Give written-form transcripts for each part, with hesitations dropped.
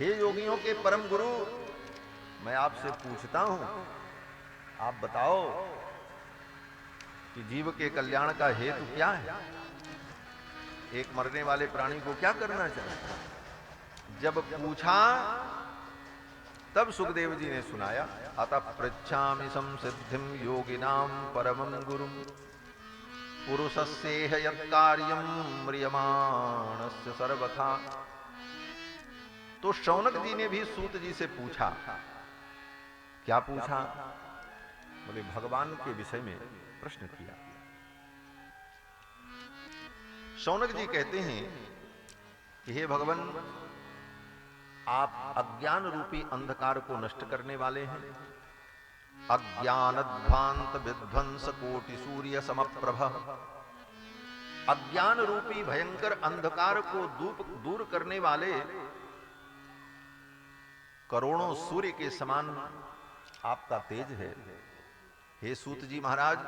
हे योगियों के परम गुरु, मैं आपसे पूछता हूं, आप बताओ कि जीव के कल्याण का हेतु क्या है? एक मरने वाले प्राणी को क्या करना चाहिए? जब पूछा तब सुखदेव जी ने सुनाया, अतः पृच्छामि संसिद्धिम योगिनाम परमं गुरुम पुरुषस्येह यत्कार्यं म्रियमाणस्य सर्वथा। तो शौनक जी ने भी सूत जी से पूछा। क्या पूछा? बोले भगवान के विषय में प्रश्न किया। शौनक जी कहते हैं कि हे भगवान, आप अज्ञान रूपी अंधकार को नष्ट करने वाले हैं। अज्ञानध्वांत विध्वंस कोटि सूर्य समप्रभ। अज्ञान रूपी भयंकर अंधकार को दूर करने वाले करोड़ों सूर्य के समान आपका तेज है। हे सूत जी महाराज,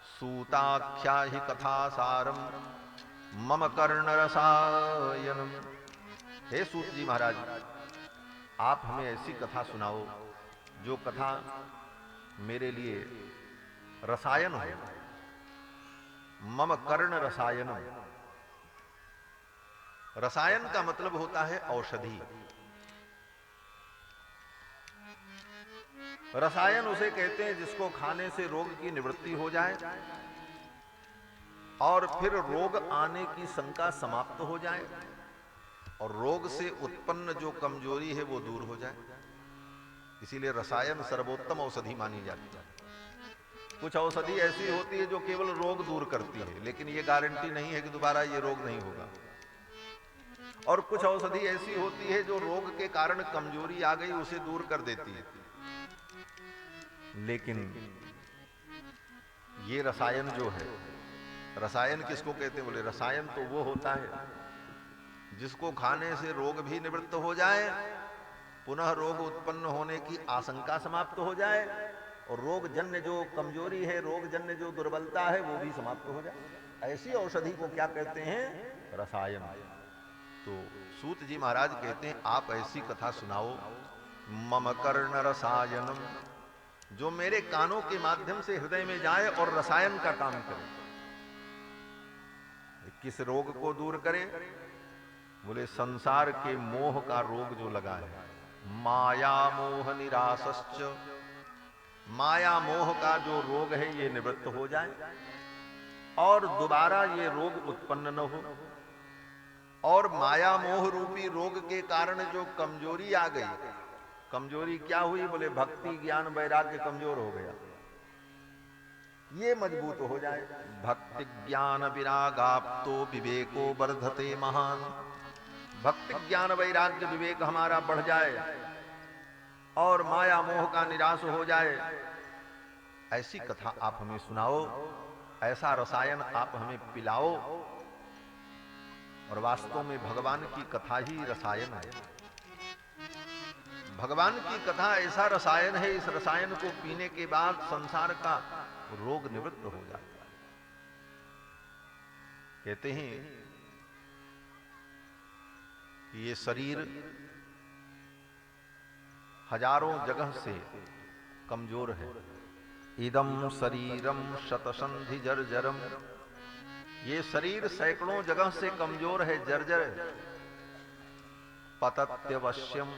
सूताख्या ही कथा सारम मम कर्ण रसायनम। हे सूत जी महाराज, आप हमें ऐसी कथा सुनाओ जो कथा मेरे लिए रसायन हो। मम कर्ण रसायनम। रसायन का मतलब होता है औषधि। रसायन उसे कहते हैं जिसको खाने से रोग की निवृत्ति हो जाए और फिर रोग आने की शंका समाप्त हो जाए और रोग से उत्पन्न जो कमजोरी है वो दूर हो जाए। इसीलिए रसायन सर्वोत्तम औषधि मानी जाती है। कुछ औषधि ऐसी होती है जो केवल रोग दूर करती है, लेकिन ये गारंटी नहीं है कि दोबारा ये रोग नहीं होगा। और कुछ औषधि ऐसी होती है जो रोग के कारण कमजोरी आ गई उसे दूर कर देती है। लेकिन ये रसायन जो है, रसायन किसको कहते हैं? बोले रसायन तो वो होता है जिसको खाने से रोग भी निवृत्त हो जाए, पुनः रोग उत्पन्न होने की आशंका समाप्त हो जाए और रोग जन्य जो कमजोरी है, रोग जन्य जो दुर्बलता है वो भी समाप्त हो जाए। ऐसी औषधि को क्या कहते हैं? रसायन। तो सूत जी महाराज कहते हैं आप ऐसी कथा सुनाओ, मम कर्ण रसायनम, जो मेरे कानों के माध्यम से हृदय में जाए और रसायन का काम करे। किस रोग को दूर करे? बोले संसार के मोह का रोग जो लगा है, माया मोह निरासश्च, माया मोह का जो रोग है ये निवृत्त हो जाए और दोबारा ये रोग उत्पन्न न हो। और माया मोह रूपी रोग के कारण जो कमजोरी आ गई, कमजोरी क्या हुई? बोले भक्ति ज्ञान वैराग्य कमजोर हो गया, ये मजबूत हो जाए। भक्ति ज्ञान विरागाप्तो विवेको वर्धते महान। भक्ति ज्ञान वैराग्य विवेक हमारा बढ़ जाए और माया मोह का निराश हो जाए। ऐसी कथा आप हमें सुनाओ, ऐसा रसायन आप हमें पिलाओ। और वास्तव में भगवान की कथा ही रसायन है। भगवान की कथा ऐसा रसायन है, इस रसायन को पीने के बाद संसार का रोग निवृत्त हो जाता है। कहते हैं कि ये शरीर हजारों जगह से कमजोर है। इदम शरीरम शतसंधि जर्जरम, ये शरीर सैकड़ों जगह से कमजोर है, जर्जर है। पतत्यवश्यम,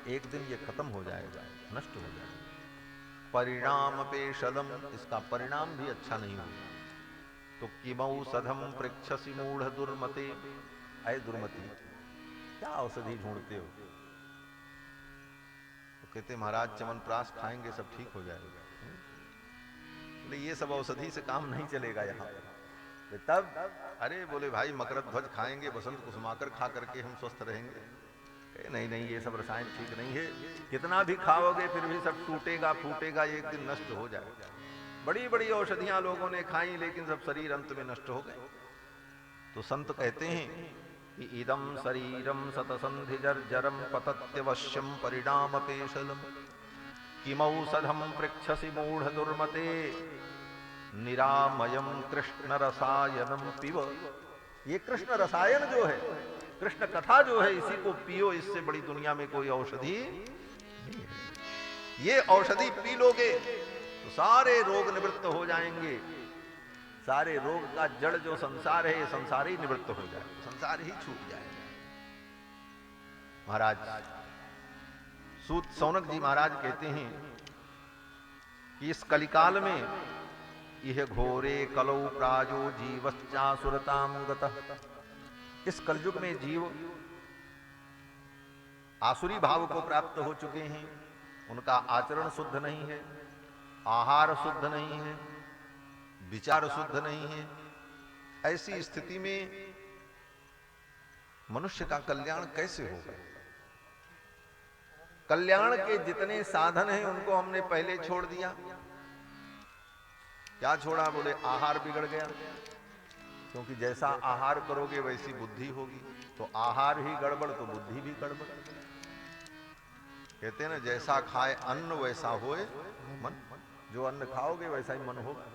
एक दिन ये खत्म हो जाएगा, नष्ट हो जाएगा। परिणाम पेशलम, इसका परिणाम भी अच्छा नहीं होगा। तो किमौ सधम पृक्षसि मूढ़ दुर्मते, ऐ दुर्मति क्या औषधि ढूंढते हो? तो कहते महाराज च्यवनप्राश खाएंगे सब ठीक हो जाएगा। बोले ये सब औषधि से काम नहीं चलेगा यहाँ पर। तब अरे बोले भाई मकरध्वज खाएंगे, बसंत कुसुमाकर खा करके हम स्वस्थ रहेंगे। नहीं नहीं, ये सब रसायन ठीक नहीं है, कितना भी खाओगे फिर भी सब टूटेगा फूटेगा, एक दिन नष्ट हो जाएगा। बड़ी बड़ी औषधियां लोगों ने खाई लेकिन सब शरीर अंत में नष्ट हो गए। तो संत कहते हैं कि इदम शरीरम सतसंधि जर्जरम पतत्यवश्यम परिणाम पेशलम किमौषधम पृक्षसि मूढ़ दुर्मते निरामयम कृष्ण रसायनम पिब। ये कृष्ण रसायन जो है, कृष्ण कथा जो है इसी को पियो, इससे बड़ी दुनिया में कोई औषधि नहीं है। ये औषधि पी लोगे तो सारे रोग निवृत्त हो जाएंगे। सारे रोग का जड़ जो संसार है, ये संसार ही निवृत्त हो जाए, संसार ही छूट जाएगा। महाराज सूत सौनक जी महाराज कहते हैं कि इस कलिकाल में यह घोरे कलौ प्राजो जीवश्चा सुरताम गतः, इस कलयुग में जीव आसुरी भाव को प्राप्त हो चुके हैं। उनका आचरण शुद्ध नहीं है, आहार शुद्ध नहीं है, विचार शुद्ध नहीं है। ऐसी स्थिति में मनुष्य का कल्याण कैसे होगा? कल्याण के जितने साधन हैं उनको हमने पहले छोड़ दिया। क्या छोड़ा? बोले आहार बिगड़ गया, क्योंकि जैसा आहार करोगे वैसी बुद्धि होगी। तो आहार ही गड़बड़ तो बुद्धि भी गड़बड़। कहते हैं ना, जैसा खाए अन्न वैसा होए मन, जो अन्न खाओगे वैसा ही मन होगा।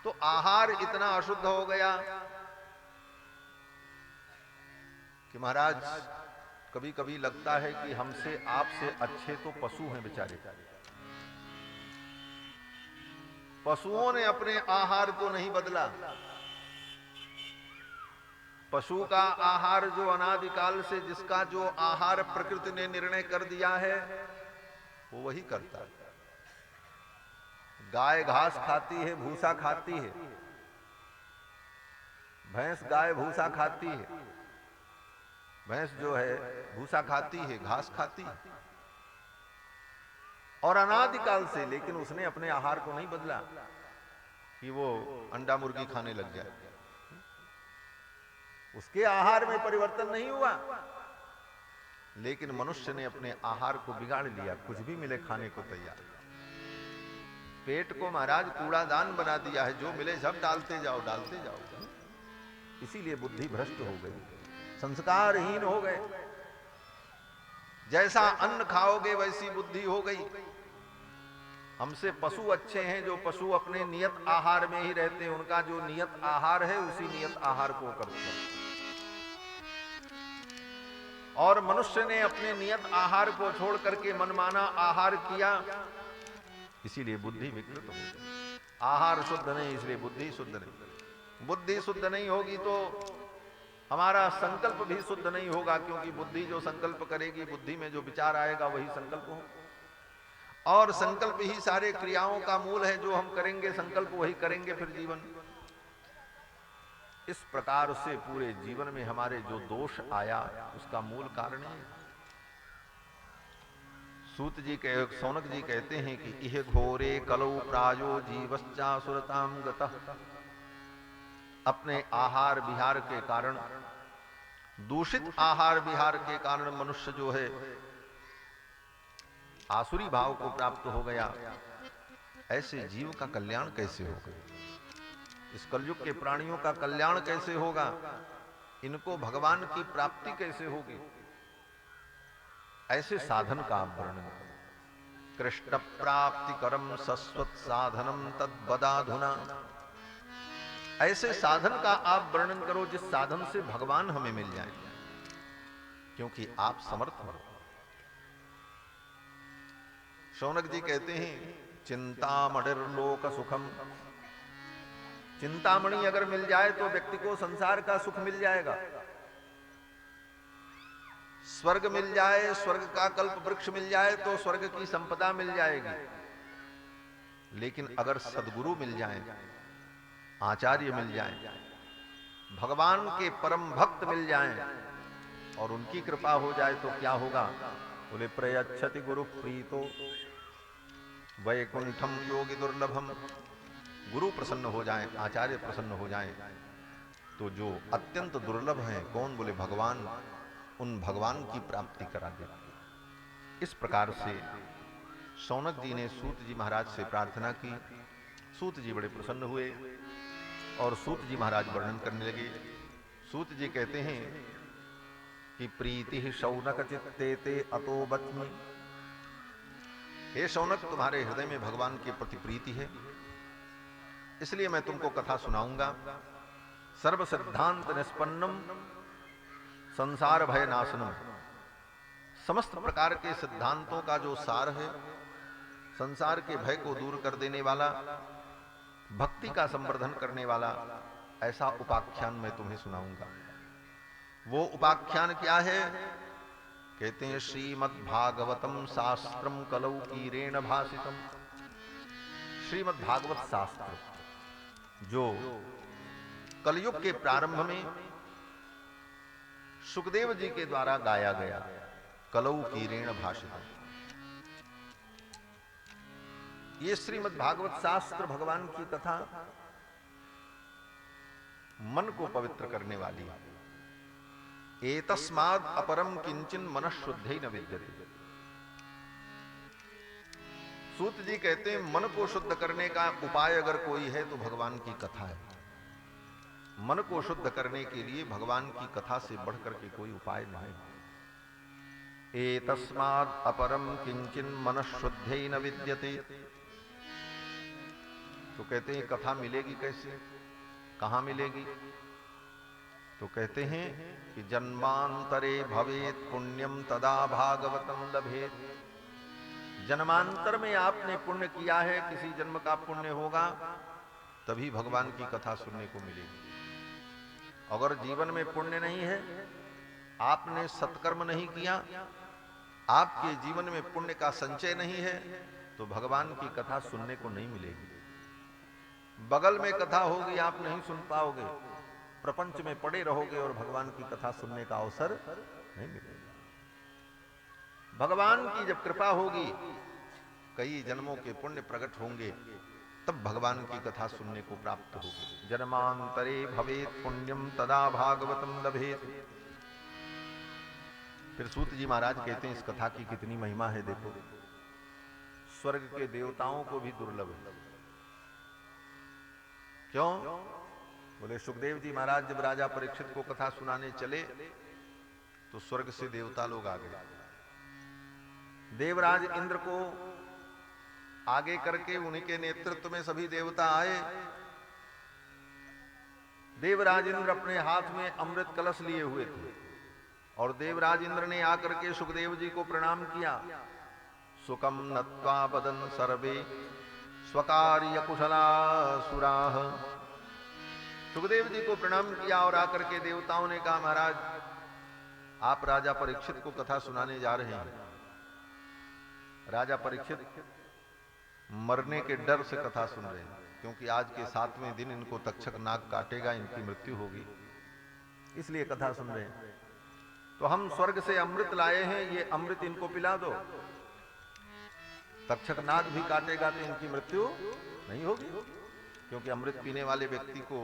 तो आहार इतना अशुद्ध हो गया कि महाराज कभी कभी लगता है कि हमसे आपसे अच्छे तो पशु हैं बेचारे। पशुओं ने अपने आहार को नहीं बदला। पशु का आहार जो अनादिकाल से, जिसका जो आहार प्रकृति ने निर्णय कर दिया है, वो वही करता है। गाय घास खाती है, भूसा खाती है। भैंस गाय भूसा खाती है, भैंस जो है भूसा खाती है, घास खाती है, और अनादिकाल से। लेकिन उसने अपने आहार को नहीं बदला कि वो अंडा मुर्गी खाने लग जाए। उसके आहार में परिवर्तन नहीं हुआ। लेकिन मनुष्य ने अपने आहार को बिगाड़ लिया, कुछ भी मिले खाने को तैयार। पेट को महाराज कूड़ादान बना दिया है, जो मिले सब डालते जाओ डालते जाओ। इसीलिए बुद्धि भ्रष्ट हो गई, संस्कारहीन हो गए। जैसा अन्न खाओगे वैसी बुद्धि हो गई। हमसे पशु अच्छे हैं, जो पशु अपने नियत आहार में ही रहते हैं। उनका जो नियत आहार है उसी नियत आहार को करते हैं। और मनुष्य ने अपने नियत आहार को छोड़ करके मनमाना आहार किया, इसीलिए बुद्धि विकृत हो गई। आहार शुद्ध नहीं, इसलिए बुद्धि शुद्ध नहीं। बुद्धि शुद्ध नहीं होगी तो हमारा संकल्प भी शुद्ध नहीं होगा, क्योंकि बुद्धि जो संकल्प करेगी, बुद्धि में जो विचार आएगा वही संकल्प हो। और संकल्प ही सारे क्रियाओं का मूल है। जो हम करेंगे संकल्प वही करेंगे फिर जीवन। इस प्रकार से पूरे जीवन में हमारे जो दोष आया उसका मूल कारण है। सूत जी सौनक जी कहते हैं कि इह घोरे कलौ प्रायो जीवश्चा सुरताम गतः, अपने आहार विहार के कारण, दूषित आहार विहार के कारण मनुष्य जो है आसुरी भाव को प्राप्त हो गया। ऐसे जीव का कल्याण कैसे होगा? इस कलयुग के प्राणियों का कल्याण कैसे होगा? इनको भगवान की प्राप्ति कैसे होगी? ऐसे साधन का आप वर्णन करो। कृष्ण प्राप्ति करम सस्वत साधनम तद्बदाधुना, ऐसे साधन का आप वर्णन करो जिस साधन से भगवान हमें मिल जाए, क्योंकि आप समर्थ हो। शौनक जी कहते हैं, चिंतामणिर्लोक सुखम, चिंतामणि अगर मिल जाए तो व्यक्ति को संसार का सुख मिल जाएगा। स्वर्ग मिल जाए, स्वर्ग का कल्प वृक्ष मिल जाए तो स्वर्ग की संपदा मिल जाएगी। लेकिन अगर सद्गुरु मिल जाए, आचार्य मिल जाए, भगवान के परम भक्त मिल जाएं और उनकी कृपा हो जाए तो क्या होगा? बोले प्रयच्छति गुरु प्रीतो वैकुंठम योगी दुर्लभम। गुरु प्रसन्न हो जाएं, आचार्य प्रसन्न हो जाएं तो जो अत्यंत दुर्लभ हैं, कौन? बोले भगवान। उन भगवान की प्राप्ति करा दे। इस प्रकार से शौनक जी ने सूत जी महाराज से प्रार्थना की। सूत जी बड़े प्रसन्न हुए और सूत जी महाराज वर्णन करने लगे। सूत जी कहते हैं कि प्रीति शौनक चित्ते ते अतो बच्मि, हे शौनक तुम्हारे हृदय में भगवान के प्रति प्रीति है, इसलिए मैं तुमको कथा सुनाऊंगा। सर्व सिद्धांत निष्पन्नम संसार भय नाशनम, समस्त प्रकार के सिद्धांतों का जो सार है, संसार के भय को दूर कर देने वाला, भक्ति का संवर्धन करने वाला, ऐसा उपाख्यान मैं तुम्हें सुनाऊंगा। वो उपाख्यान क्या है? कहते हैं श्रीमद् भागवतम शास्त्रम कलौ कीरेण भासितम। श्रीमद् भागवत शास्त्र जो कलयुग के प्रारंभ में सुखदेव जी के द्वारा गाया गया, कलौ कीरेण भाषितम। ये श्रीमद् भागवत शास्त्र भगवान की कथा मन को पवित्र करने वाली है। एतस्माद् अपरम किंचिन मनःशुद्धि न विद्यते। सूत जी कहते हैं मन को शुद्ध करने का उपाय अगर कोई है तो भगवान की कथा है। मन को शुद्ध करने के लिए भगवान की कथा से बढ़कर के कोई उपाय नहीं। एतस्माद् अपरम किंचिन मनःशुद्धि न विद्यते। तो कहते हैं कथा मिलेगी कैसे, कहां मिलेगी? तो कहते हैं कि जन्मांतरे भवेत पुण्यम तदा भागवतम लभेत। जन्मांतर में आपने पुण्य किया है, किसी जन्म का पुण्य होगा, तभी भगवान की कथा सुनने को मिलेगी। अगर जीवन में पुण्य नहीं है, आपने सत्कर्म नहीं किया, आपके जीवन में पुण्य का संचय नहीं है, तो भगवान की कथा सुनने को नहीं मिलेगी। बगल में कथा होगी, आप नहीं सुन पाओगे, प्रपंच में पड़े रहोगे और भगवान की कथा सुनने का अवसर नहीं मिलेगा। भगवान की जब कृपा होगी, कई जन्मों के पुण्य प्रकट होंगे, तब भगवान की कथा सुनने को प्राप्त होगी। जन्मांतरे भवेत पुण्यम तदा भागवतम लभेत। फिर सूत जी महाराज कहते हैं इस कथा की कितनी महिमा है। देखो, स्वर्ग के देवताओं को भी दुर्लभ है। क्यों? बोले सुखदेव जी महाराज जब राजा परीक्षित को कथा सुनाने चले तो स्वर्ग से देवता लोग आ गए। देवराज इंद्र को आगे करके उन्हीं के नेतृत्व में सभी देवता आए। देवराज इंद्र अपने हाथ में अमृत कलश लिए हुए थे और देवराज इंद्र ने आकर के सुखदेव जी को प्रणाम किया। सुकम नत्वा बदन सर्वे स्वकार्य कुशलासुराः। सुखदेव जी को प्रणाम किया और आकर के देवताओं ने कहा, महाराज आप राजा परीक्षित को कथा सुनाने जा रहे हैं। राजा परीक्षित मरने के डर से कथा सुन रहे हैं, क्योंकि आज के 7वें दिन इनको तक्षक नाग काटेगा, इनकी मृत्यु होगी, इसलिए कथा सुन रहे हैं। तो हम स्वर्ग से अमृत लाए हैं, ये अमृत इनको पिला दो। तक्षक नाग भी काटेगा तो इनकी मृत्यु नहीं होगी, क्योंकि अमृत पीने वाले व्यक्ति को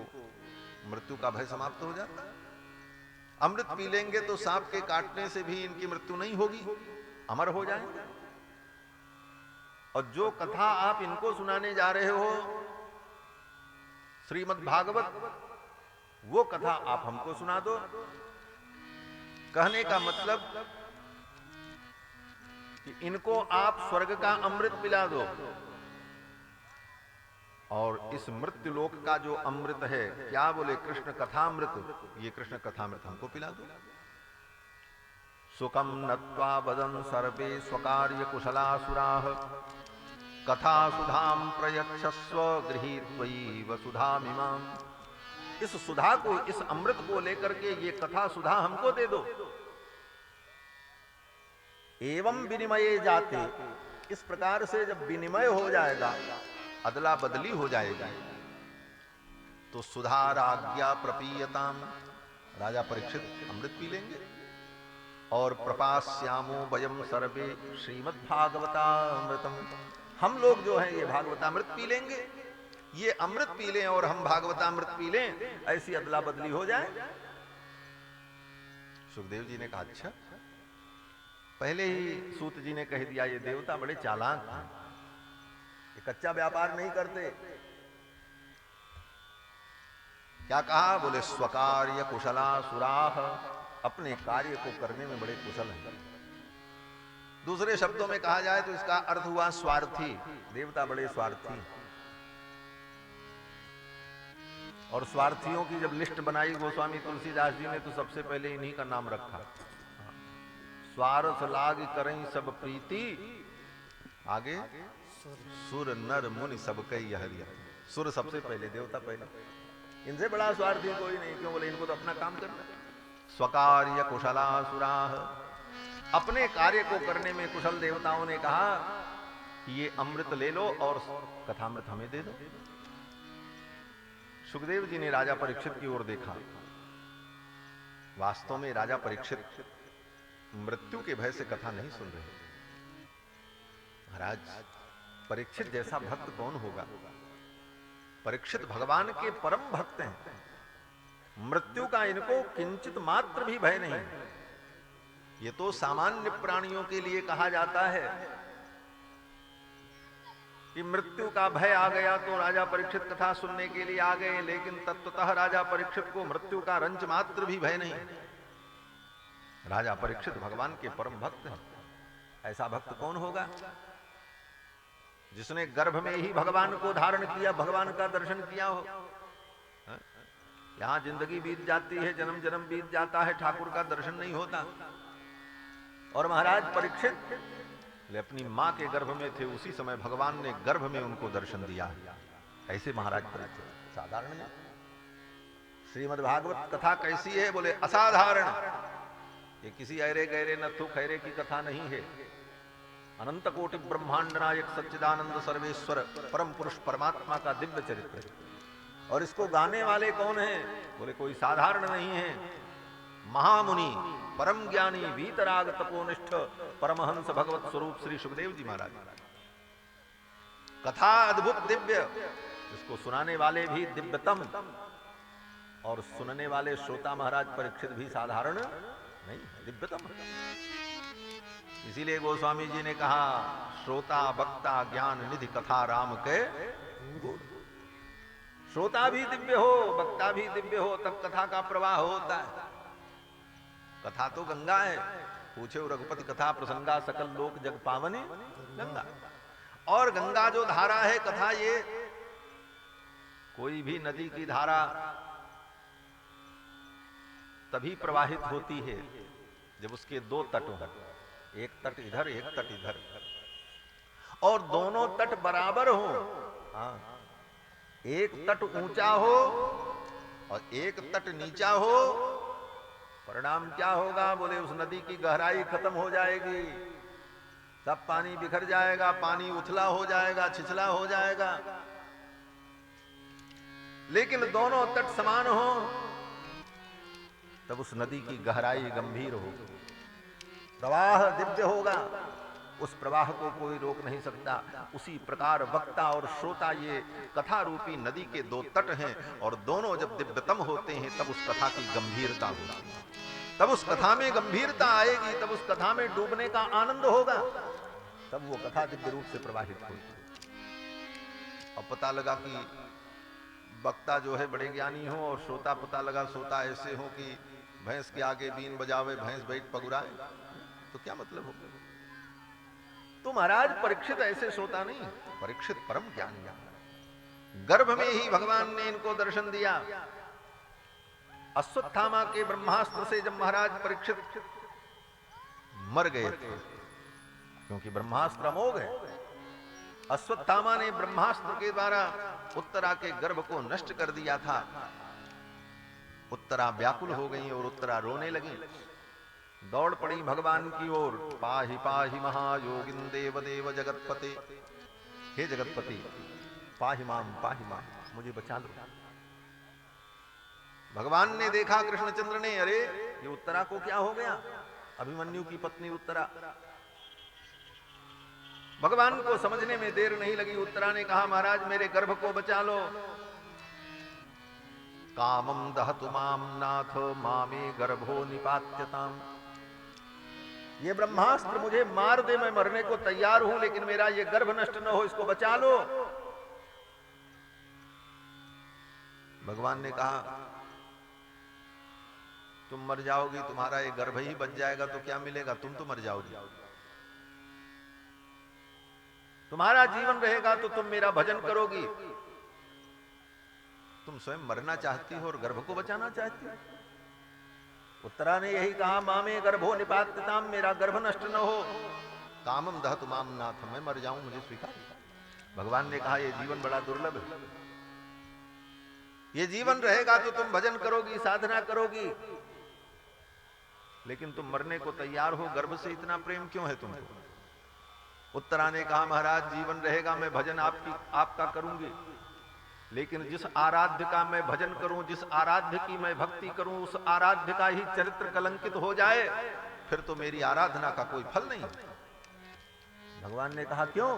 मृत्यु का भय समाप्त हो जाता है। अमृत पी लेंगे तो सांप के काटने से भी इनकी मृत्यु नहीं होगी, अमर हो जाएंगे। और जो कथा आप इनको सुनाने जा रहे हो श्रीमद् भागवत, वो कथा आप हमको सुना दो। कहने का मतलब कि इनको आप स्वर्ग का अमृत पिला दो और इस मृत्यु लोक का जो अमृत है, क्या बोले, कृष्ण कथामृत, ये कृष्ण कथामृत हमको पिला दो। सुकम नत्वा वदन सर्वे स्वकार्य कुशलासुराः कथा सुधाम प्रयच्छस्व गृहीत्वयि वसुधामिमाम्। इस सुधा को, इस अमृत को लेकर के ये कथा सुधा हमको दे दो। एवं विनिमये जाते, इस प्रकार से जब विनिमय हो जाएगा, अदला बदली हो जाएगी, तो सुधा राज्ञा प्रपीयताम, राजा परीक्षित अमृत पी लेंगे। और प्रपास्यामो वयम सर्वे श्रीमद्भागवतामृतम, हम लोग जो हैं ये भागवतामृत पी लेंगे। ये अमृत पी लें और हम भागवतामृत पी लें, ऐसी अदला बदली हो जाए। सुखदेव जी ने कहा अच्छा। पहले ही सूत जी ने कह दिया ये देवता बड़े चालाक हैं, ये कच्चा व्यापार नहीं करते। क्या कहा? बोले स्वकार्य कुशलासुराः, अपने कार्य को करने में बड़े कुशल हैं। दूसरे शब्दों में कहा जाए तो इसका अर्थ हुआ स्वार्थी, देवता बड़े स्वार्थी। और स्वार्थियों की जब लिस्ट बनाई गोस्वामी तुलसीदास जी ने तो सबसे पहले इन्हीं का नाम रखा। स्वार्थ लाग करें सब प्रीति, आगे सुर नर मुनि सब कई हरिया। सुर सबसे पहले, देवता पहले, इनसे बड़ा स्वार्थी कोई नहीं। क्यों बोले? इनको तो अपना काम करना है। स्वकार्य कुशला सुराह, अपने कार्य को करने में कुशल देवताओं ने कहा कि ये अमृत ले लो और कथामृत हमें दे दो। सुखदेव जी ने राजा परीक्षित की ओर देखा। वास्तव में राजा परीक्षित मृत्यु के भय से कथा नहीं सुन रहे। महाराज, परीक्षित जैसा भक्त कौन होगा? परीक्षित भगवान के परम भक्त हैं। मृत्यु का इनको किंचित मात्र भी भय नहीं। ये तो सामान्य प्राणियों के लिए कहा जाता है कि मृत्यु का भय आ गया तो राजा परीक्षित कथा सुनने के लिए आ गए, लेकिन तत्वतः राजा परीक्षित को मृत्यु का रंच मात्र भी भय नहीं। राजा परीक्षित भगवान के परम भक्त हैं। ऐसा भक्त कौन होगा जिसने गर्भ में ही भगवान को धारण किया, भगवान का दर्शन किया हो? यहां जिंदगी बीत जाती है, जन्म जन्म बीत जाता है, ठाकुर का दर्शन नहीं होता। और महाराज परीक्षित अपनी मां के गर्भ में थे, उसी समय भगवान ने गर्भ में उनको दर्शन दिया। ऐसे महाराज परीक्षित साधारण नहीं। श्रीमद् भागवत कथा कैसी है? बोले असाधारण। ये किसी अरे गहरे नथु खैरे की कथा नहीं है। अनंत कोटि ब्रह्मांड नायक सच्चिदानंद सर्वेश्वर परम पुरुष परमात्मा का दिव्य चरित्र है। और इसको गाने वाले कौन हैं? बोले कोई साधारण नहीं है। महामुनि, परम ज्ञानी, वीतराग तपोनिष्ठ परमहंस भगवत स्वरूप श्री सुखदेव जी महाराज। कथा अद्भुत दिव्य, इसको सुनाने वाले भी दिव्यतम और सुनने वाले श्रोता महाराज परीक्षित भी साधारण नहीं, दिव्यतम। इसीलिए गोस्वामी जी ने कहा श्रोता वक्ता ज्ञान निधि कथा राम के। श्रोता भी दिव्य हो, वक्ता भी दिव्य हो, तब कथा का प्रवाह होता है। कथा तो गंगा है। पूछे रघुपति कथा प्रसंगा सकल लोक जग पावनी गंगा। और गंगा जो धारा है कथा, ये कोई भी नदी की धारा तभी प्रवाहित होती है जब उसके दो तट हों, एक तट इधर एक तट इधर, और दोनों तट बराबर हो। हाँ, एक तट ऊंचा हो और एक तट नीचा हो, परिणाम क्या होगा? बोले उस नदी की गहराई खत्म हो जाएगी, सब पानी बिखर जाएगा, पानी उथला हो जाएगा, छिछला हो जाएगा। लेकिन दोनों तट समान हो तब उस नदी की गहराई गंभीर हो, प्रवाह दिव्य होगा, उस प्रवाह को कोई रोक नहीं सकता। उसी प्रकार वक्ता और श्रोता ये कथा रूपी नदी के दो तट हैं, और दोनों जब दिव्यतम होते हैं तब उस कथा की गंभीरता होगी, तब उस कथा में गंभीरता आएगी, तब उस कथा में डूबने का आनंद होगा, तब वो कथा दिव्य रूप से प्रवाहित होगी। अब पता लगा कि वक्ता जो है बड़े ज्ञानी हो और श्रोता पता लगा श्रोता ऐसे हो कि भैंस के आगे बीन बजावे भैंस बैठ पगुराए, तो क्या मतलब हो? तो महाराज परीक्षित ऐसे श्रोता नहीं, परीक्षित परम ज्ञानी। गर्भ में ही भगवान ने इनको दर्शन दिया। अश्वत्थामा के ब्रह्मास्त्र से जब महाराज परीक्षित मर गए थे, क्योंकि ब्रह्मास्त्र अमोघ है, अश्वत्थामा ने ब्रह्मास्त्र के द्वारा उत्तरा के गर्भ को नष्ट कर दिया था। उत्तरा व्याकुल हो गई और उत्तरा रोने लगी, दौड़ पड़ी भगवान की ओर। पाहि पाहि महायोगिन देव देव जगतपते, हे जगतपति पाहि माम, मुझे बचा लो। भगवान ने देखा, कृष्णचंद्र ने, अरे ये उत्तरा को क्या हो गया? अभिमन्यु की पत्नी उत्तरा। भगवान को समझने में देर नहीं लगी। उत्तरा ने कहा महाराज मेरे गर्भ को बचा लो। कामम दहतु माम नाथ मामे गर्भो निपात्यताम, ये ब्रह्मास्त्र मुझे मार दे, मैं मरने को तैयार हूं, लेकिन मेरा ये गर्भ नष्ट न हो, इसको बचा लो। भगवान ने कहा तुम मर जाओगी, तुम्हारा ये गर्भ ही बच जाएगा तो क्या मिलेगा? तुम तो मर जाओगी। तुम्हारा जीवन रहेगा तो तुम मेरा भजन करोगी, तुम स्वयं मरना चाहती हो और गर्भ को बचाना चाहती हो? उत्तरा ने यही कहा, मामे गर्भो निपात्यताम, मेरा गर्भ नष्ट न हो। कामम दहतु माम नाथ, मैं मर जाऊं मुझे स्वीकार। भगवान ने कहा, यह जीवन बड़ा दुर्लभ है। ये जीवन रहेगा तो तुम भजन करोगी, साधना करोगी, लेकिन तुम मरने को तैयार हो। गर्भ से इतना प्रेम क्यों है तुमको? उत्तरा ने कहा, महाराज जीवन रहेगा मैं भजन आपका करूंगी, लेकिन जिस आराध्य का मैं भजन करूं, जिस आराध्य की मैं भक्ति करूं, उस आराध्य का ही चरित्र कलंकित हो जाए, फिर तो मेरी आराधना का कोई फल नहीं। भगवान ने कहा, क्यों?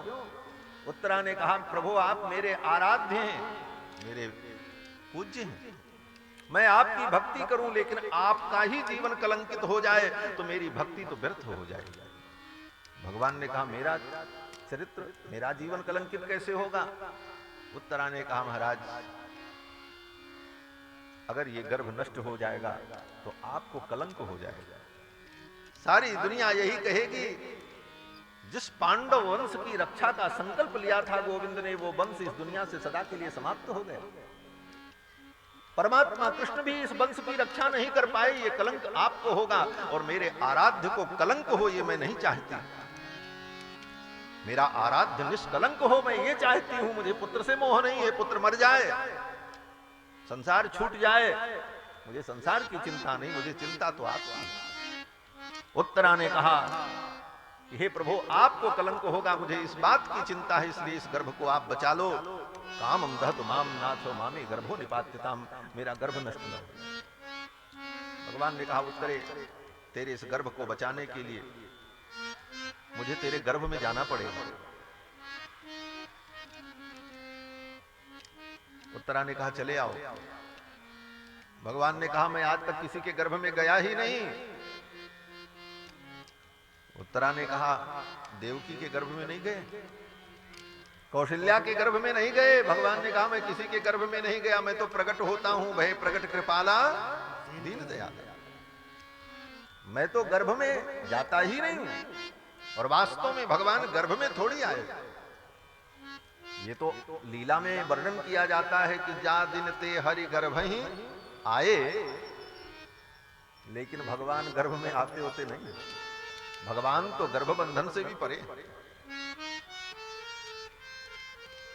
उत्तरा ने कहा, प्रभु आप मेरे आराध्य हैं, मेरे पूज्य हैं। मैं आपकी भक्ति करूं, लेकिन आपका ही जीवन कलंकित हो जाए तो मेरी भक्ति तो व्यर्थ हो जाएगी। भगवान ने कहा, मेरा चरित्र, मेरा जीवन कलंकित कैसे होगा? उत्तरा ने कहा, महाराज अगर ये गर्भ नष्ट हो जाएगा तो आपको कलंक हो जाएगा। सारी दुनिया यही कहेगी, जिस पांडव वंश की रक्षा का संकल्प लिया था गोविंद ने, वो वंश इस दुनिया से सदा के लिए समाप्त हो गया। परमात्मा कृष्ण भी इस वंश की रक्षा नहीं कर पाए, ये कलंक आपको होगा, और मेरे आराध्य को कलंक हो ये मैं नहीं चाहती। मेरा आराध्य निष्कलंक हो, मैं ये चाहती हूं। मुझे पुत्र से मोह नहीं है, पुत्र मर जाए, संसार छूट जाए, मुझे संसार की चिंता नहीं, मुझे चिंता तो आपकी। उत्तरा ने कहा, हे प्रभु आपको कलंक होगा, मुझे इस बात की चिंता है, इसलिए इस गर्भ को आप बचा लो। कामम दहतु माम नाथो मामे गर्भो निपात्यताम, मेरा गर्भ नष्ट न हो। भगवान ने कहा, उत्तरे तेरे इस गर्भ को बचाने के लिए मुझे तेरे गर्भ में जाना पड़ेगा। उत्तरा ने कहा, चले आओ। भगवान ने कहा, मैं आज तक किसी के गर्भ में गया ही नहीं। उत्तरा ने कहा, देवकी के गर्भ में नहीं गए, कौशल्या के गर्भ में नहीं गए। भगवान ने कहा, मैं किसी के गर्भ में नहीं गया, मैं तो प्रकट होता हूं, भय प्रकट कृपाला दीन दयाल, मैं तो गर्भ में जाता ही नहीं हूं। और वास्तव में भगवान गर्भ में थोड़ी आए, ये तो लीला में वर्णन किया जाता है कि जा दिन ते हरि गर्भ ही आए, लेकिन भगवान गर्भ में आते होते नहीं। भगवान तो गर्भबंधन से भी परे।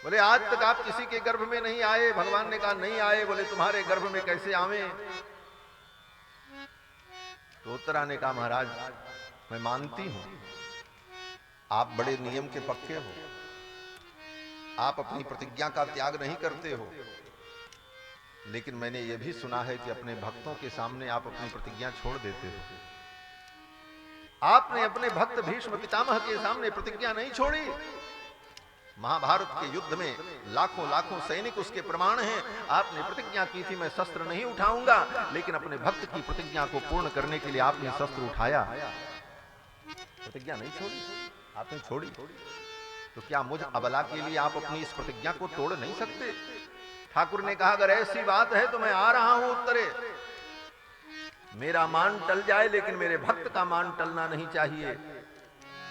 बोले, आज तक आप किसी के गर्भ में नहीं आए। भगवान ने कहा, नहीं आए। बोले, तुम्हारे गर्भ में कैसे आवे? तो उत्तरा ने कहा, महाराज मैं मानती हूं आप बड़े नियम के पक्के हो, आप अपनी प्रतिज्ञा का त्याग नहीं करते हो, लेकिन मैंने यह भी सुना है कि अपने भक्तों के सामने आप अपनी प्रतिज्ञा छोड़ देते हो। आपने अपने भक्त भीष्म पितामह के सामने प्रतिज्ञा नहीं छोड़ी। महाभारत के युद्ध में लाखों लाखों सैनिक उसके प्रमाण हैं। आपने प्रतिज्ञा की थी, मैं शस्त्र नहीं उठाऊंगा, लेकिन अपने भक्त की प्रतिज्ञा को पूर्ण करने के लिए आपने शस्त्र उठाया, प्रतिज्ञा नहीं छोड़ी, आपने छोड़ी। तो क्या मुझ अबला के लिए आप अपनी इस प्रतिज्ञा को तोड़ नहीं सकते? ठाकुर ने कहा, अगर ऐसी बात है तो मैं आ रहा हूं उत्तरे। मेरा मान टल जाए, लेकिन मेरे भक्त का मान टलना नहीं चाहिए।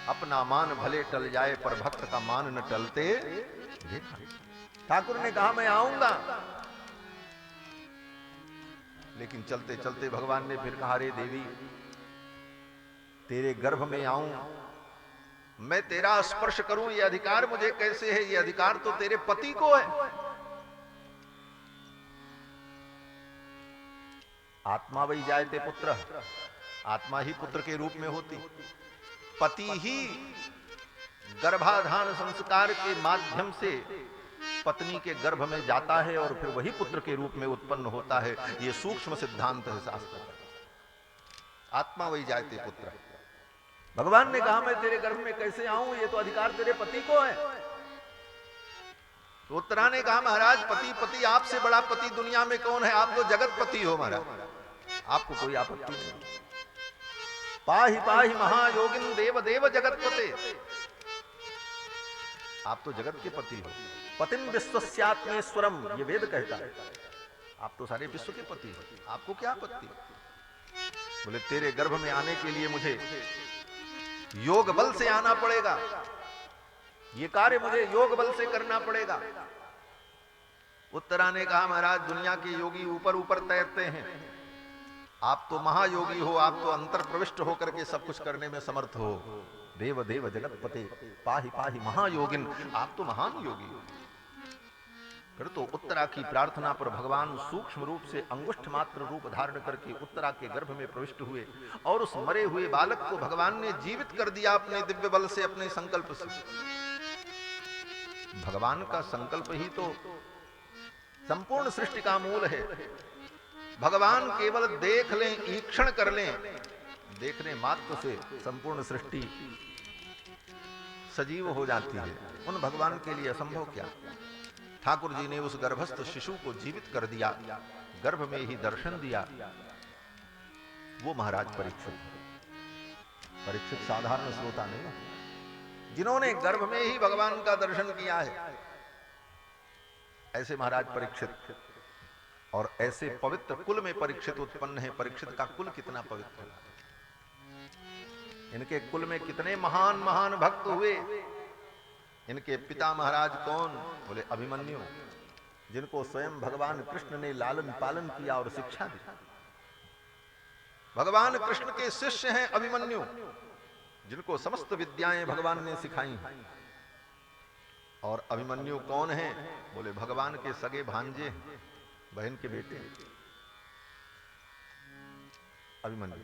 अपना मान भले टल जाए, पर भक्त का मान न टलते देखा। ठाकुर ने कहा, मैं आऊंगा। लेकिन चलते चलते भगवान ने फिर कहा, रे देवी, तेरे गर्भ में आऊं, मैं तेरा स्पर्श करूं, ये अधिकार मुझे कैसे है? ये अधिकार तो तेरे पति को है। आत्मा वही जायते पुत्र, आत्मा ही पुत्र के रूप में होती। पति ही गर्भाधान संस्कार के माध्यम से पत्नी के गर्भ में जाता है और फिर वही पुत्र के रूप में उत्पन्न होता है। यह सूक्ष्म सिद्धांत है शास्त्र का। आत्मा वही जायते पुत्र। भगवान ने कहा, मैं तेरे गर्भ में कैसे आऊं? ये तो अधिकार तेरे पति को है। तो उत्तरा ने कहा, महाराज पति पति, आपसे बड़ा पति दुनिया में कौन है? आप तो जगत पति हो महाराज, आपको कोई आपत्ति नहीं। पाहि पाहि महायोगिन देव देव जगतपते, आप तो जगत के पति हो। पतिम विश्वस्यात्मेश्वरम, ये वेद कहता है। आप तो सारे विश्व के पति हो, आपको क्या आपत्ति? बोले, तेरे गर्भ में आने के लिए मुझे योग बल से आना पड़ेगा, ये कार्य मुझे योग बल से करना पड़ेगा। उत्तरा ने कहा महाराज दुनिया के योगी ऊपर ऊपर तैरते हैं, आप तो महायोगी हो, आप तो अंतर प्रविष्ट होकर के सब कुछ करने में समर्थ हो। देव देव जगतपते पाहि पाहि महायोगिन, आप तो महान योगी हो। फिर तो उत्तरा की प्रार्थना पर भगवान सूक्ष्म रूप से अंगुष्ठ मात्र रूप धारण करके उत्तरा के गर्भ में प्रविष्ट हुए और उस मरे हुए बालक को भगवान ने जीवित कर दिया अपने दिव्य बल से, अपने संकल्प से। भगवान का संकल्प ही तो संपूर्ण सृष्टि का मूल है। भगवान केवल देख लें, ईक्षण कर लें, देखने मात्र से संपूर्ण सृष्टि सजीव हो जाती है। उन भगवान के लिए असंभव क्या। ठाकुर जी ने उस गर्भस्थ शिशु को जीवित कर दिया, गर्भ में ही दर्शन दिया। वो महाराज परीक्षित। परीक्षित साधारण श्रोता नहीं, जिन्होंने गर्भ में ही भगवान का दर्शन किया है, ऐसे महाराज परीक्षित। और ऐसे पवित्र कुल में परीक्षित उत्पन्न है। परीक्षित का कुल कितना पवित्र है, इनके कुल में कितने महान महान भक्त हुए। इनके पिता महाराज कौन? बोले अभिमन्यु, जिनको स्वयं भगवान कृष्ण ने लालन पालन किया और शिक्षा दी। भगवान कृष्ण के शिष्य हैं अभिमन्यु, जिनको समस्त विद्याएं भगवान ने सिखाई। और अभिमन्यु कौन है? बोले भगवान के सगे भांजे, बहन के बेटे अभिमन्यु।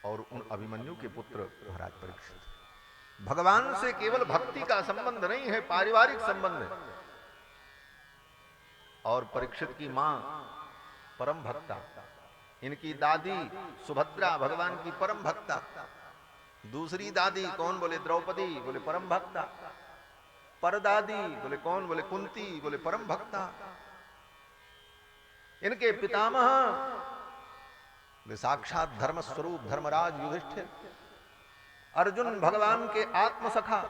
और उन अभिमन्यु के पुत्र महाराज परीक्षित। भगवान से केवल भक्ति का संबंध नहीं है, पारिवारिक संबंध है। और परीक्षित की मां परम भक्ता, इनकी दादी सुभद्रा भगवान की परम भक्ता। दूसरी दादी कौन? बोले द्रौपदी, बोले परम भक्ता। परदादी बोले कौन? बोले कुंती, बोले परम भक्ता। इनके पितामह वे साक्षात धर्म स्वरूप धर्मराज युधिष्ठिर, अर्जुन भगवान के आत्म सखा।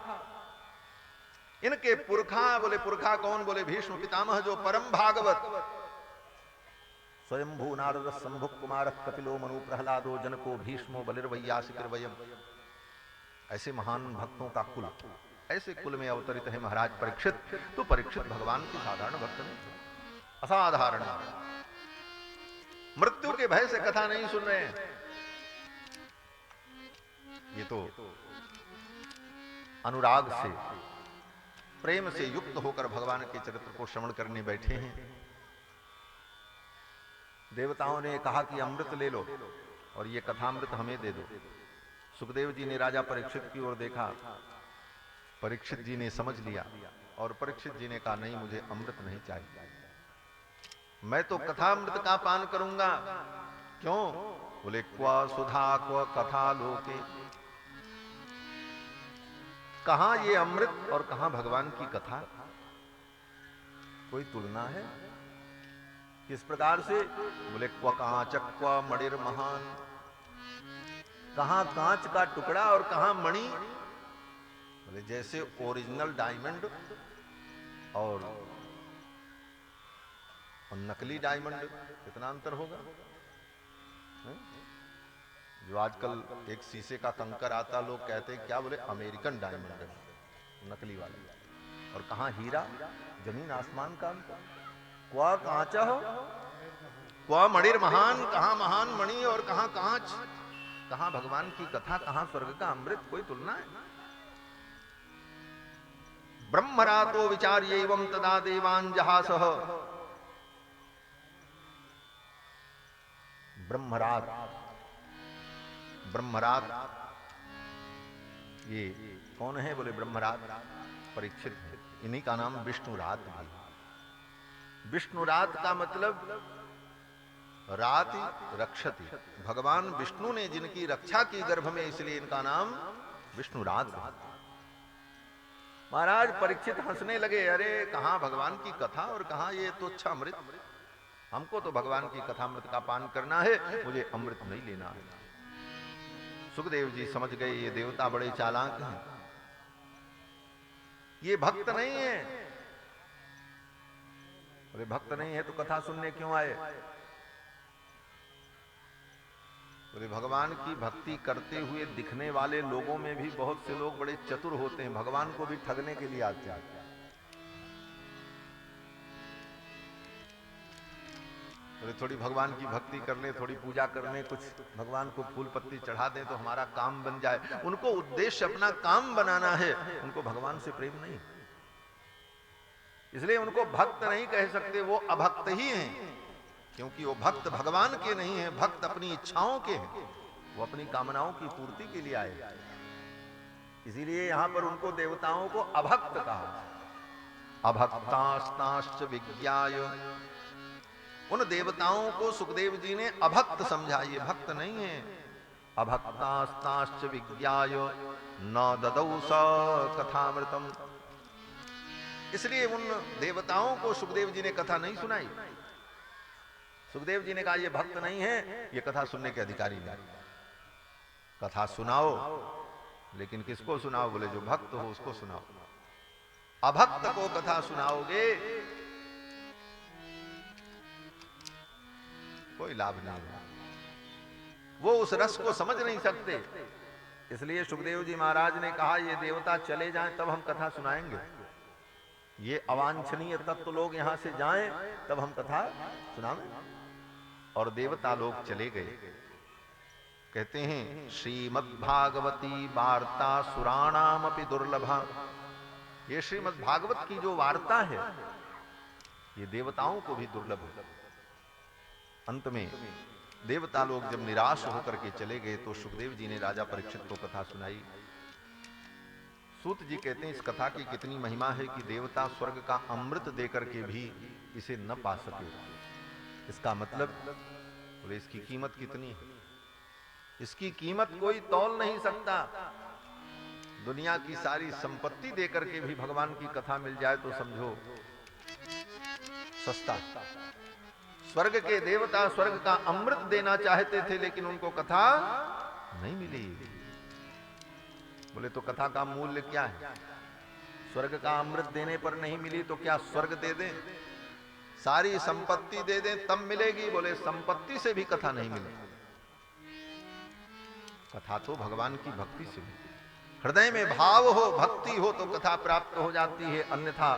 इनके पुरखा, बोले पुरखा कौन? बोले भीष्म पितामह, जो परम भागवत। स्वयंभू नारद शंभु कुमार कपिलो मनु प्रहलादो जनको भीष्मो बलिर्वैयासिकिर्वयम्। ऐसे महान भक्तों का कुल, ऐसे कुल में अवतरित है महाराज परीक्षित। तो परीक्षित भगवान की साधारण भक्त नहीं, असाधारण। मृत्यु के भय से कथा नहीं सुन रहे हैं, ये तो अनुराग से प्रेम से युक्त होकर भगवान के चरित्र को श्रवण करने बैठे हैं। देवताओं ने कहा कि अमृत ले लो और ये कथामृत हमें दे दो। सुखदेव जी ने राजा परीक्षित की ओर देखा, परीक्षित जी ने समझ लिया और परीक्षित जी ने कहा नहीं, मुझे अमृत नहीं चाहिए, मैं तो कथामृत का पान करूंगा। क्यों? बोले क्वा सुधा क्वा कथा लोके, कहां ये अमृत और कहां भगवान की कथा, कोई तुलना है? किस प्रकार से? बोले क्वा कांच क्वा मणिर महान, कहां कांच का टुकड़ा और कहां मणि। बोले जैसे ओरिजिनल डायमंड और नकली डायमंड, कितना अंतर होगा। जो आजकल एक शीशे का कंकर आता, लोग कहते हैं क्या? बोले अमेरिकन डायमंड है, नकली वाला। और कहां हीरा, जमीन आसमान का अंतर। क्वा कांचा हो क्वा मणिर महान, कहां महान मणि और कहां कांच, कहां भगवान की कथा, कहां स्वर्ग का अमृत, कोई तुलना है? ब्रह्मरातो विचार्यैवं तदा देवान् जहासः। ब्रह्मरात, ब्रह्मरात ये कौन है? बोले ब्रह्मरात परीक्षित, इन्हीं का नाम विष्णुरात भी। विष्णुरात का मतलब राति रक्षति, भगवान विष्णु ने जिनकी रक्षा की गर्भ में, इसलिए इनका नाम विष्णुरात है। महाराज परीक्षित हंसने लगे, अरे कहां भगवान की कथा और कहां ये तुच्छ अमृत, हमको तो भगवान की कथामृत का पान करना है, मुझे अमृत नहीं लेना है। सुखदेव जी समझ गए ये देवता बड़े चालाक हैं, ये भक्त नहीं है। अरे भक्त नहीं है तो कथा सुनने क्यों आए? बोले भगवान की भक्ति करते हुए दिखने वाले लोगों में भी बहुत से लोग बड़े चतुर होते हैं, भगवान को भी ठगने के लिए आते हैं। बोले थोड़ी भगवान की भक्ति कर ले, थोड़ी पूजा कर ले, कुछ भगवान को फूल पत्ती चढ़ा दें तो हमारा काम बन जाए। उनको उद्देश्य अपना काम बनाना है, उनको भगवान से प्रेम नहीं। इसलिए उनको भक्त नहीं कह सकते, वो अभक्त ही हैं, क्योंकि वो भक्त भगवान के नहीं हैं, भक्त अपनी इच्छाओं के हैं, वो अपनी कामनाओं की पूर्ति के लिए आए। इसीलिए यहां पर उनको देवताओं को अभक्त कहा। अभक्तास्ताश्च विज्ञाय, उन देवताओं को सुखदेव जी ने अभक्त समझा, ये भक्त नहीं है। अभक्तास्ताश्च विज्ञाय न ददौ स कथामृतम, इसलिए उन देवताओं को सुखदेव जी ने कथा नहीं सुनाई। सुखदेव जी ने कहा ये भक्त नहीं है, ये कथा सुनने के अधिकारी नहीं। कथा सुनाओ, लेकिन किसको सुनाओ? बोले जो भक्त हो उसको सुनाओ। अभक्त को कथा सुनाओगे कोई लाभ नहीं होगा, वो उस रस को समझ नहीं सकते। इसलिए सुखदेव जी महाराज ने कहा ये देवता चले जाएं तब हम कथा सुनाएंगे, ये अवांछनीय तत्व लोग यहां से जाएं तब हम कथा सुनाएं। और देवता लोग चले गए। कहते हैं श्रीमद्भागवती वार्ता सुराणामपि दुर्लभा, ये श्रीमद् भागवत की जो वार्ता है ये देवताओं को भी दुर्लभ है। अंत में देवता लोग जब निराश होकर के चले गए तो सुखदेव जी ने राजा परीक्षित को कथा सुनाई। सूत जी कहते हैं इस कथा की कितनी महिमा है कि देवता स्वर्ग का अमृत देकर के भी इसे न पा सके। इसका मतलब बोले इसकी कीमत कितनी है? इसकी कीमत कोई तौल नहीं सकता। दुनिया की सारी संपत्ति देकर के भी भगवान की कथा मिल जाए तो समझो सस्ता। स्वर्ग के देवता स्वर्ग का अमृत देना चाहते थे लेकिन उनको कथा नहीं मिली। बोले तो कथा का मूल्य क्या है? स्वर्ग का अमृत देने पर नहीं मिली तो क्या स्वर्ग दे दें, सारी संपत्ति दे दें तब मिलेगी? बोले संपत्ति से भी कथा नहीं मिलेगी। कथा तो भगवान की भक्ति से मिलेगी। हृदय में भाव हो, भक्ति हो तो कथा प्राप्त हो जाती है, अन्यथा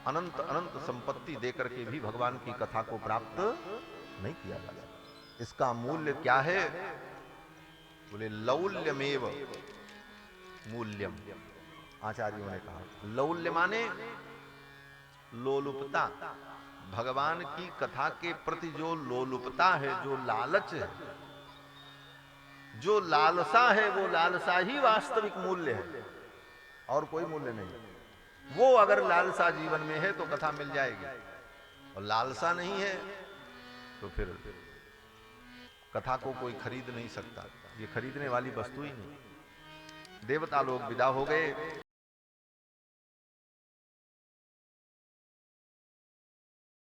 अनंत अनंत संपत्ति देकर के भी भगवान की कथा को प्राप्त नहीं किया जा सकता। इसका मूल्य क्या है? बोले लौल्यमेव मूल्यम। आचार्यों ने कहा लौल्य माने लोलुपता। भगवान की कथा के प्रति जो लोलुपता है, जो लालच है, जो लालसा है, वो लालसा ही वास्तविक मूल्य है और कोई मूल्य नहीं। वो अगर लालसा जीवन में है तो कथा मिल जाएगी, और लालसा नहीं है तो फिर कथा को कोई खरीद नहीं सकता। ये खरीदने वाली वस्तु ही नहीं। देवता लोग विदा हो गए।